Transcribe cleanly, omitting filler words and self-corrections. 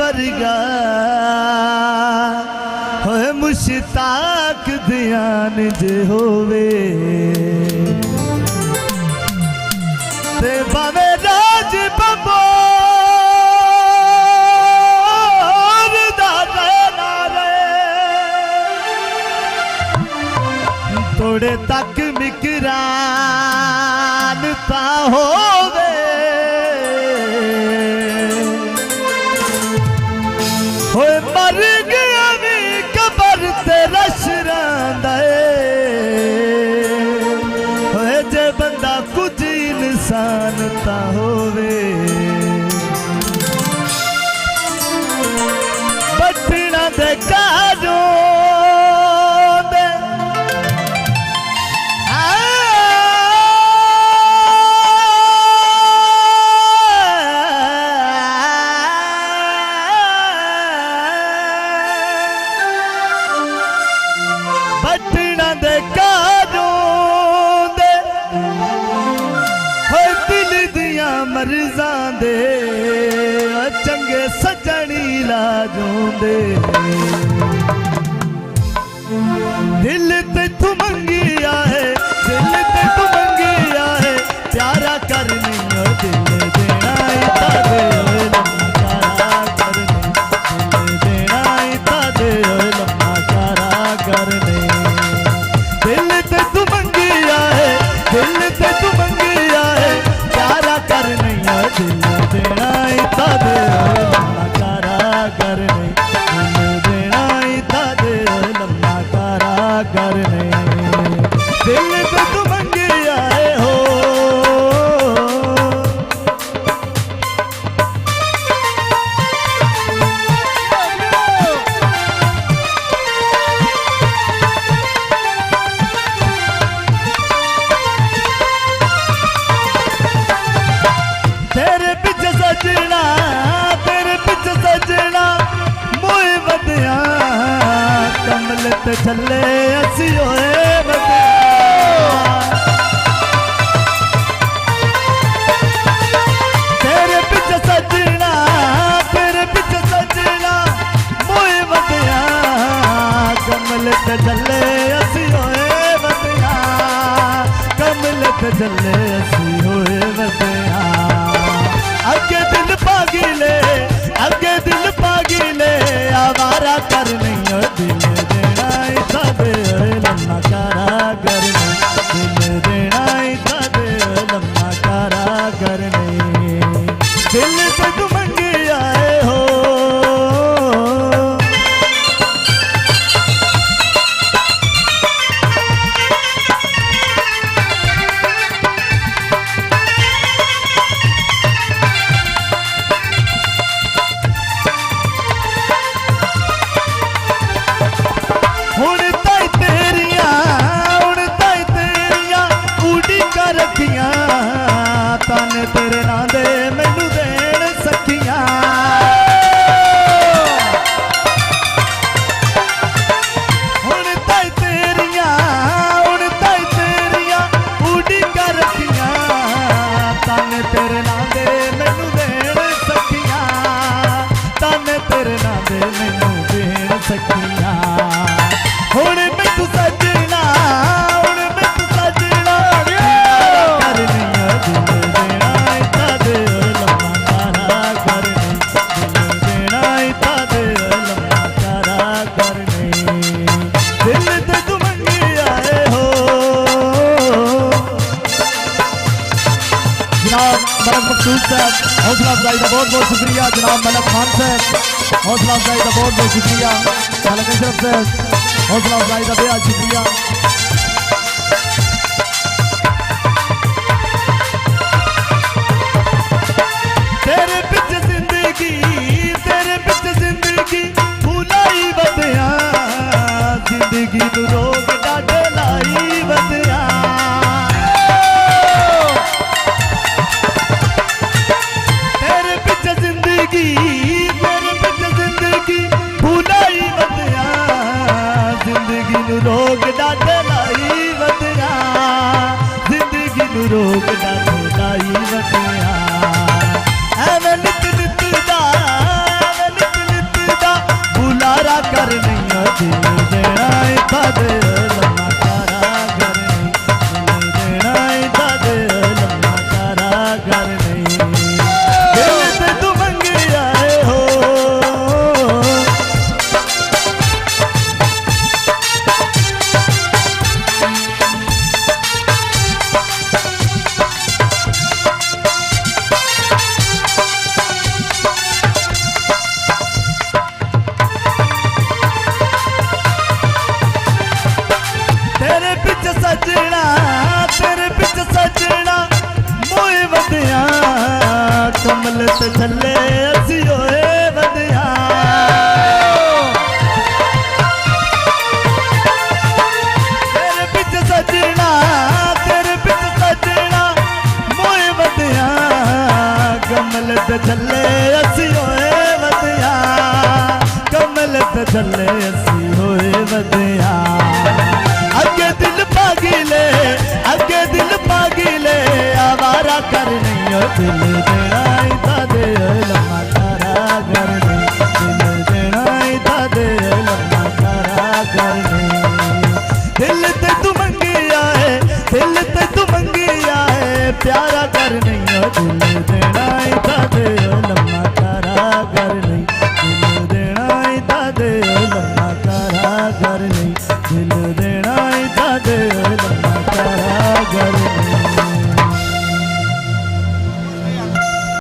वर्गा होए मुश्ताक ध्यान जे होवे ते बावे राज बबोर दादे नारे थोड़े तक मिकरान ता होवे होए मर गया भी कबर ते रशरांदा होए जे बंदा कुछ इंसान ता होवे बटना दे काजों बटना दे काजों दे हो दिल दिया मर्जां दे चंगे सजनी लाजों दे दिल ते तू मंगिया है दिल ते तू मंगिया है प्यारा करनी और दिल देना इता दे लम्मा करने दिल देना इता दे लम्मा करने दिल ते तू मंगिया है दिल ते तू मंगिया है प्यारा करने दिल देना इता दे लम्मा करने दिल देना इता दे लम्मा करने दिल ते तू मंगिया है हो तेरे पिछे सजना मोए वधिया कमल ते चले असी होए वधिया तेरे पिछे सजना मोए वधिया कमल ते चले असी होए वधिया कमल ते चले असी होए वधिया अगे दिल पागिले आवारा करनी और दिल देना इता दे लम्मा करने दिल देना इता दे लम्मा करने दिल ते तू मंगिया हो हुण ताई तेरिया उड़ी कर रखियां ताने तेरे नां दे मैनू देन सखियां हुण ताई तेरिया उड़ी कर रखियां ताने तेरे नां दे मैनू देन सखियां ताने तेरे नां दे मैनू देन सखियां हुण मैनू सजना करनी दिल देना इता दे लम्मा करने दिल देना इता दे लम्मा करने दिल ते तू मंगिया हो जनाब मलक मकसूद साहब हौसला अफजाई का बहुत बहुत शुक्रिया जनाब मलक खान साहब हौसला अफजाई का बहुत बहुत शुक्रिया मलक अशरफ साहब हौसला अफजाई का बेहद शुक्रिया तेरे पिछे जिंदगी भुलाई वधिया जिंदगी नू रोग डाडे लाई वधिया तेरे पिछे जिंदगी भुलाई वधिया जिंदगी नू रोग डाडे लाई वधिया जिंदगी नू रोग डाडे लाई वधिया एवें नित नित दा ਚੱਲੇ ਅਸੀਂ ਹੋਏ ਵਧਿਆ ਅੱਗੇ ਦਿਲ ਪਾਗਿਲੇ ਅੱਗੇ ਦਿਲ ਪਾਗਿਲੇ ਆਵਾਰਾ ਕਰ ਨਹੀਂ ਓ ਦਿਲ ਦੇਣਾ ਈ ਤਾਂ ਦੇ ਲੰਮਾ ਤਾਰਾ ਕਰਨੀ ਦਿਲ ਦੇਣਾ ਈ ਤਾਂ ਦੇ ਲੰਮਾ ਤਾਰਾ ਕਰਨੀ ਦਿਲ ਤੇ ਤੂੰ ਮੰਗਿਆ ਹੈ ਦਿਲ ਤੇ ਤੂੰ ਮੰਗਿਆ ਹੈ ਪਿਆਰਾ ਕਰ ਨਹੀਂ ਓ ਦਿਲ ਦੇ